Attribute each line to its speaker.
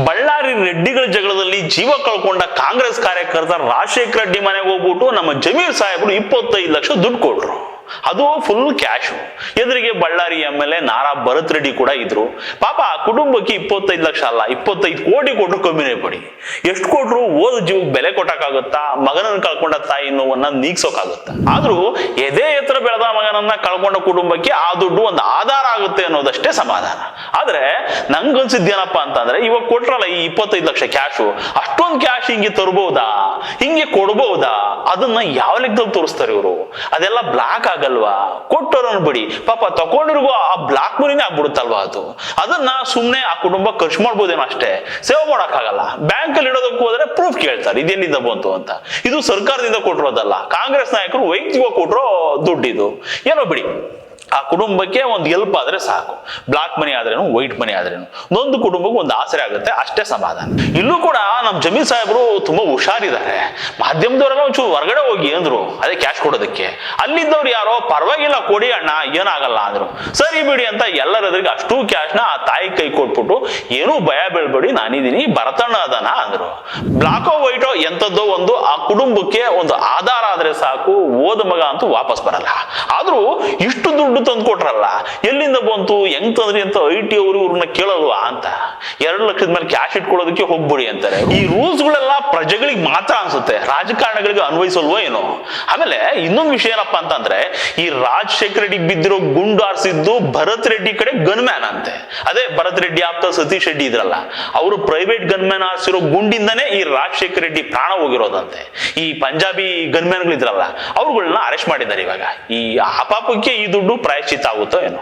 Speaker 1: ಬಳ್ಳಾರಿ ರೆಡ್ಡಿಗಳ ಜಗಳದಲ್ಲಿ ಜೀವ ಕಳ್ಕೊಂಡ ಕಾಂಗ್ರೆಸ್ ಕಾರ್ಯಕರ್ತ ರಾಜಶೇಖರ ರೆಡ್ಡಿ ಮನೆಗೆ ಹೋಗ್ಬಿಟ್ಟು ನಮ್ಮ ಜಮೀರ್ ಸಾಹೇಬರು 25 ಲಕ್ಷ ದುಡ್ಡು ಕೊಟ್ರು. ಅದು ಫುಲ್ ಕ್ಯಾಶು. ಎದುರಿಗೆ ಬಳ್ಳಾರಿ MLA ನಾರಾ ಭರತ್ ರೆಡ್ಡಿ ಕೂಡ ಇದ್ರು. ಪಾಪ ಆ ಕುಟುಂಬಕ್ಕೆ 25 ಲಕ್ಷ ಅಲ್ಲ 25 ಕೋಟಿ ಕೊಟ್ರು ಕಮ್ಮಿನೇ ಪಡಿ. ಎಷ್ಟು ಕೊಟ್ರು ಓದ್ ಜೀವಕ್ಕೆ ಬೆಲೆ ಕೊಟ್ಟಕ್ಕಾಗುತ್ತಾ? ಮಗನನ್ನ ಕಳ್ಕೊಂಡ ತಾಯಿ ನೋವನ್ನ ನೀಗ್ಸೋಕಾಗುತ್ತಾ? ಆದ್ರೂ ಎದೆ ಎತ್ತರ ಬೆಳೆದ ಮಗನನ್ನ ಕಳ್ಕೊಂಡ ಕುಟುಂಬಕ್ಕೆ ಆ ದುಡ್ಡು ಒಂದು ಆಧಾರ ಆಗುತ್ತೆ ಅನ್ನೋದಷ್ಟೇ ಸಮಾಧಾನ. ಆದ್ರೆ ನಂಗನ್ಸಿದ್ದೇನಪ್ಪ ಅಂತಂದ್ರೆ ಇವಾಗ ಕೊಟ್ರಲ್ಲ ಈ 25 ಲಕ್ಷ ಕ್ಯಾಶು, ಅಷ್ಟೊಂದು ಕ್ಯಾಶ್ ಹಿಂಗೆ ತರಬಹುದಾ, ಹಿಂಗೆ ಕೊಡ್ಬಹುದಾ? ಅದನ್ನ ಯಾವ ಲೆಕ್ಕದಲ್ಲಿ ತೋರಿಸ್ತಾರೆ ಇವರು? ಅದೆಲ್ಲ ಬ್ಲಾಕ್ ಆಗಲ್ವಾ? ಕೊಟ್ಟೋರನ್ನು ಬಿಡಿ, ಪಾಪ ತಗೊಂಡಿರ್ಗೋ ಆ ಬ್ಲಾಕ್ ಮನಿನೇ ಆಗ್ಬಿಡುತ್ತಲ್ವಾ ಅದು. ಅದನ್ನ ಸುಮ್ನೆ ಆ ಕುಟುಂಬ ಖರ್ಚು ಮಾಡ್ಬೋದೇನೋ ಅಷ್ಟೇ, ಸೇವ್ ಮಾಡಕ್ಕಾಗಲ್ಲ. ಬ್ಯಾಂಕ್ ಅಲ್ಲಿ ಇಡೋದಕ್ಕೆ ಹೋದ್ರೆ ಪ್ರೂಫ್ ಕೇಳ್ತಾರೆ, ಇದೆಲ್ಲಿಂದ ಬಂತು ಅಂತ. ಇದು ಸರ್ಕಾರದಿಂದ ಕೊಟ್ಟಿರೋದಲ್ಲ, ಕಾಂಗ್ರೆಸ್ ನಾಯಕರು ವೈಯಕ್ತಿಕ ಕೊಟ್ಟರೋ ದುಡ್ಡಿದು. ಏನೋ ಬಿಡಿ, ಆ ಕುಟುಂಬಕ್ಕೆ ಒಂದು ಹೆಲ್ಪ್ ಆದ್ರೆ ಸಾಕು. ಬ್ಲಾಕ್ ಮನಿ ಆದ್ರೇನು ವೈಟ್ ಮನಿ ಆದ್ರೇನು ಒಂದು ಕುಟುಂಬಕ್ಕೆ ಒಂದು ಆಸರೆ ಆಗುತ್ತೆ, ಅಷ್ಟೇ ಸಮಾಧಾನ. ಇಲ್ಲೂ ಕೂಡ ನಮ್ ಜಮೀರ್ ಸಾಹೇಬರು ತುಂಬಾ ಹುಷಾರಿದ್ದಾರೆ. ಮಾಧ್ಯಮದವರೆಲ್ಲ ಒಂಚೂರು ಹೊರಗಡೆ ಹೋಗಿ ಅಂದ್ರು ಅದೇ ಕ್ಯಾಶ್ ಕೊಡೋದಕ್ಕೆ. ಅಲ್ಲಿದ್ದವ್ರು ಯಾರೋ ಪರವಾಗಿಲ್ಲ ಕೊಡಿ ಅಣ್ಣ ಏನಾಗಲ್ಲ ಅಂದ್ರು. ಸರಿ ಬಿಡಿ ಅಂತ ಎಲ್ಲರೆದುರಿಗೆ ಅಷ್ಟು ಕ್ಯಾಶ್ನ ಆ ತಾಯಿ ಕೈ ಕೊಟ್ಬಿಟ್ಟು ಏನೂ ಭಯ ಬೀಳ್ಬೇಡಿ ನಾನಿದ್ದೀನಿ ಭರತಣ್ಣ ಅದನ ಅಂದ್ರು. ಬ್ಲಾಕೋ ವೈಟೋ ಎಂತದ್ದೋ ಒಂದು ಆ ಕುಟುಂಬಕ್ಕೆ ಒಂದು ಆಧಾರ ಆದ್ರೆ ಸಾಕು, ಓದ ಮಗ ಅಂತೂ ವಾಪಸ್ ಬರಲ್ಲ. ಆದ್ರೂ ಇಷ್ಟು ದುಡ್ಡು ತಂದು ಕೊಟ್ರಲ್ಲ, ಎಲ್ಲಿಂದ ಬಂತು, ಹೆಂಗ್ ತಂದ್ರಿ ಅಂತ IT ಅವರು ಇವ್ರನ್ನ ಕೇಳಲ್ವಾ ಅಂತ. 2 ಲಕ್ಷದ ಮೇಲೆ ಕ್ಯಾಶ್ ಇಟ್ಕೊಳ್ಳೋದಕ್ಕೆ ಹೋಗ್ಬಿಡಿ ಅಂತಾರೆ. ಈ ರೂಲ್ಸ್ ಗಳೆಲ್ಲ ಪ್ರಜೆಗಳಿಗೆ ಮಾತ್ರ ಅನ್ಸುತ್ತೆ, ರಾಜಕಾರಣಿಗಳಿಗೆ ಅನ್ವಯಿಸಲ್ವೋ ಏನೋ. ಆಮೇಲೆ ಇನ್ನೊಂದು ವಿಷಯ ಏನಪ್ಪಾ ಅಂತಂದ್ರೆ, ಈ ರಾಜಶೇಖರ ರೆಡ್ಡಿ ಬಿದ್ದಿರೋ ಗುಂಡು ಆರಿಸಿದ್ದು ಭರತ್ ರೆಡ್ಡಿ ಕಡೆ ಗನ್ ಮ್ಯಾನ್ ಅಂತೆ. ಅದೇ ಭರತ್ ರೆಡ್ಡಿ ಆಪ್ತ ಸತೀಶ್ ರೆಡ್ಡಿ ಇದ್ರಲ್ಲ, ಅವರು ಪ್ರೈವೇಟ್ ಗನ್ ಮ್ಯಾನ್ ಆರಿಸಿರೋ ಗುಂಡಿಂದನೇ ಈ ರಾಜಶೇಖರ ರೆಡ್ಡಿ ಪ್ರಾಣ ಹೋಗಿರೋದಂತೆ. ಈ ಪಂಜಾಬಿ ಗನ್ ಮ್ಯಾನ್ಗಳು ಇದ್ರಲ್ಲ, ಅವ್ರುಗಳನ್ನ ಅರೆಸ್ಟ್ ಮಾಡಿದ್ದಾರೆ ಇವಾಗ. ಈ ಆಪಾಪಕ್ಕೆ ಈ ದುಡ್ಡು ಪ್ರಾಯಶ್ಚಿತ್ತ ಆಗುತ್ತೋ ಏನೋ.